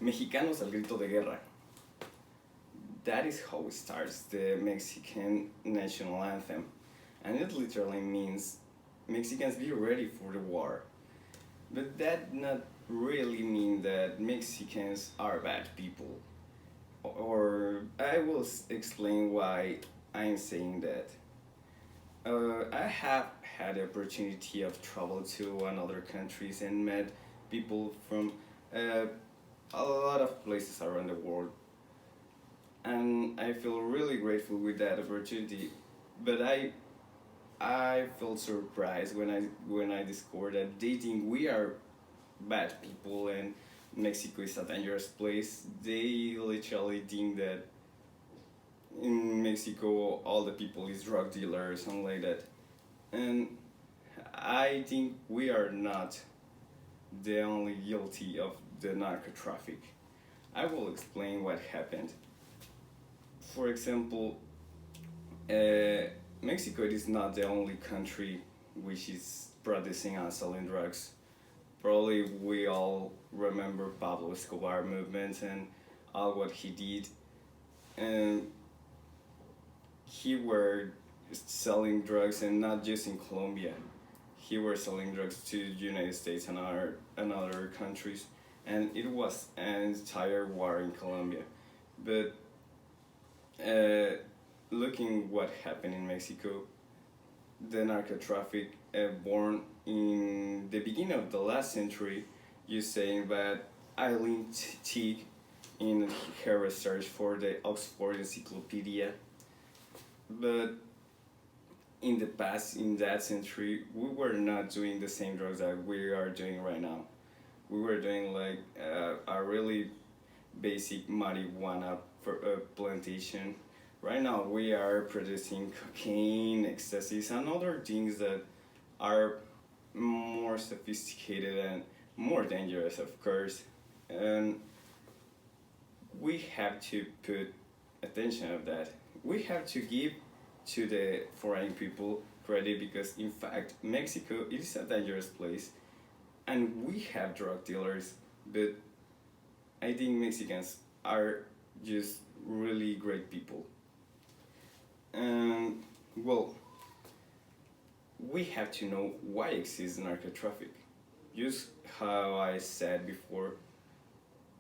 Mexicanos al grito de guerra. That is how it starts the Mexican national anthem. And it literally means Mexicans be ready for the war. But that not really mean that Mexicans are bad people. Or I will explain why I'm saying that. I have had the opportunity of travel to another countries and met people from uh, a lot of places around the world, and I feel really grateful with that opportunity. But I felt surprised when I discovered that they think we are bad people and Mexico is a dangerous place. They literally think that in Mexico all the people is drug dealers, something like that. And I think we are not the only guilty of the narco traffic. I will explain what happened. For example, uh, Mexico is not the only country which is producing and selling drugs. Probably we all remember Pablo Escobar movement and all what he did, and he were selling drugs and not just in Colombia. He were selling drugs to the United States and other countries, and it was an entire war in Colombia. But uh, looking what happened in Mexico, the narco traffic born in the beginning of the last century, you saying that Eileen Teague in her research for the Oxford Encyclopedia, but in the past, in that century, we were not doing the same drugs that we are doing right now. We were doing like a really basic marijuana for a plantation. Right now, we are producing cocaine, ecstasies, and other things that are more sophisticated and more dangerous, of course. And we have to put attention of that. We have to give to the foreign people credit because in fact Mexico is a dangerous place and we have drug dealers, but I think Mexicans are just really great people. And well, we have to know why exists narco traffic. Just how I said before,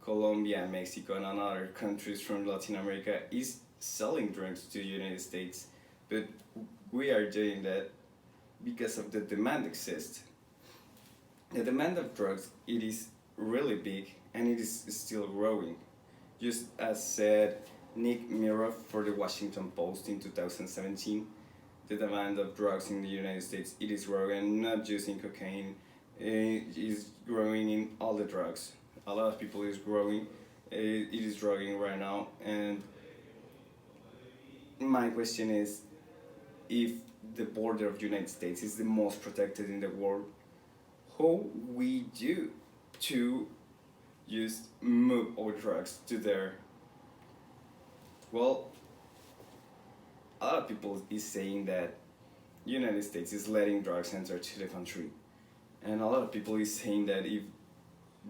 Colombia and Mexico and other countries from Latin America is selling drugs to the United States, but we are doing that because of the demand exists. The demand of drugs it is really big and it is still growing. Just as said Nick Miroff for the Washington Post in 2017, the demand of drugs in the United States it is growing, not just in cocaine, it is growing in all the drugs. A lot of people is growing, it is growing right now, and my question is, if the border of the United States is the most protected in the world, how we do to just move our drugs to there? Well, a lot of people is saying that United States is letting drugs enter to the country, and a lot of people is saying that if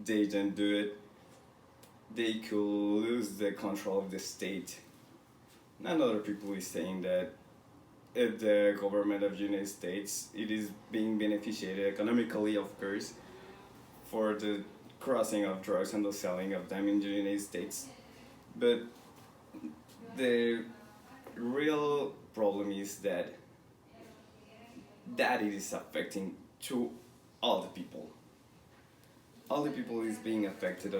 they don't do it, they could lose the control of the state. And other people is saying that the government of the United States it is being beneficiated economically, of course, for the crossing of drugs and the selling of them in the United States. But the real problem is that it is affecting to all the people. All the people is being affected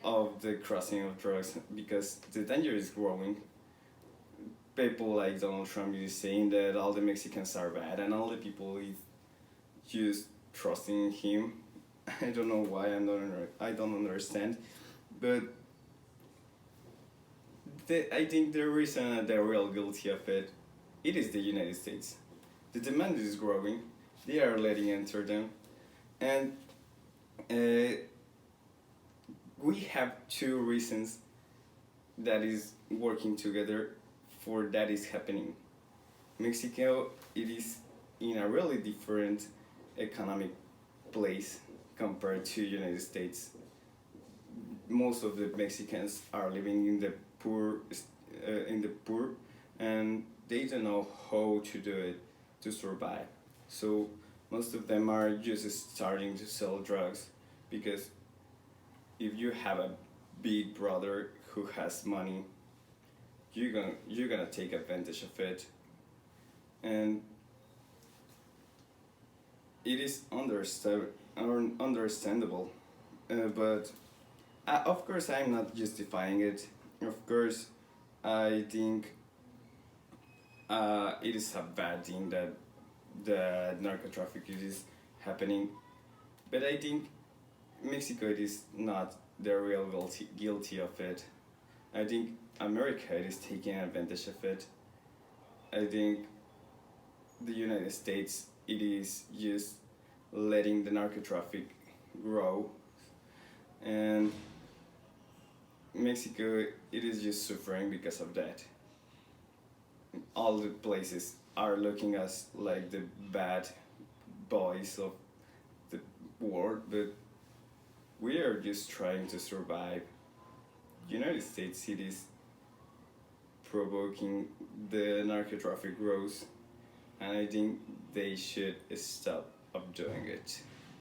of the crossing of drugs because the danger is growing. People like Donald Trump is saying that all the Mexicans are bad and all the people is just trusting him. I don't know why I don't understand, but I think the reason and the real guilty of it is the United States. The demand is growing. They are letting enter them, and uh, we have two reasons that is working together for that is happening. Mexico it is in a really different economic place compared to United States. most of the Mexicans are living in the poor, and they don't know how to do it to survive. So most of them are just starting to sell drugs because if you have a big brother who has money, you're gonna take advantage of it, and it is understandable, but of course I'm not justifying it. Of course, I think it is a bad thing that the narco traffic is happening, but I think Mexico it is not the real guilty of it. I think America is taking advantage of it. I think the United States it is just letting the narco traffic grow, and Mexico it is just suffering because of that. All the places are looking us like the bad boys of the world, but we are just trying to survive. United States it is provoking the narco traffic growth, and I think they should stop of doing it.